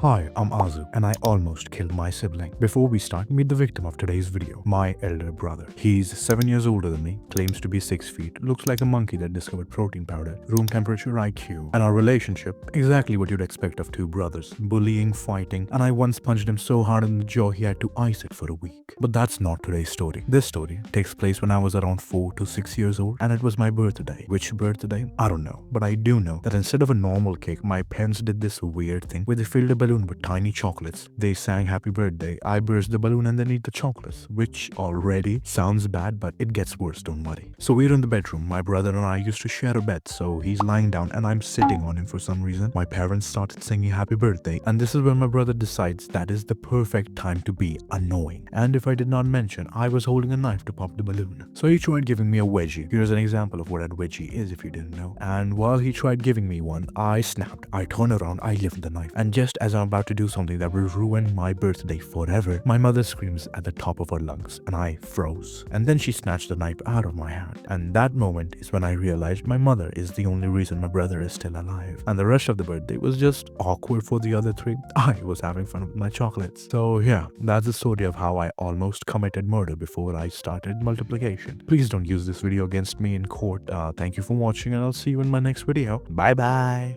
Hi, I'm Azu, and I almost killed my sibling. Before we start, meet the victim of today's video, my elder brother. He's 7 years older than me, claims to be 6 feet, looks like a monkey that discovered protein powder, room temperature IQ, and our relationship, exactly what you'd expect of two brothers, bullying, fighting, and I once punched him so hard in the jaw he had to ice it for a week. But that's not today's story. This story takes place when I was around 4 to 6 years old, and it was my birthday. Which birthday? I don't know, but I do know that instead of a normal cake, my parents did this weird thing where they filled a balloon with tiny chocolates. They sang happy birthday, I burst the balloon and then eat the chocolates, which already sounds bad, but it gets worse, don't worry. So we're in the bedroom. My brother and I used to share a bed, so he's lying down and I'm sitting on him for some reason. My parents started singing happy birthday, and this is when my brother decides that is the perfect time to be annoying. And if I did not mention, I was holding a knife to pop the balloon. So he tried giving me a wedgie. Here's an example of what a wedgie is if you didn't know. And while he tried giving me one, I snapped. I turned around, I lifted the knife, and just as I'm about to do something that will ruin my birthday forever, my mother screams at the top of her lungs, and I froze. And then she snatched the knife out of my hand. And that moment is when I realized my mother is the only reason my brother is still alive. And the rest of the birthday was just awkward for the other three. I was having fun with my chocolates. So yeah, that's the story of how I almost committed murder before I started multiplication. Please don't use this video against me in court. Thank you for watching, and I'll see you in my next video. Bye bye.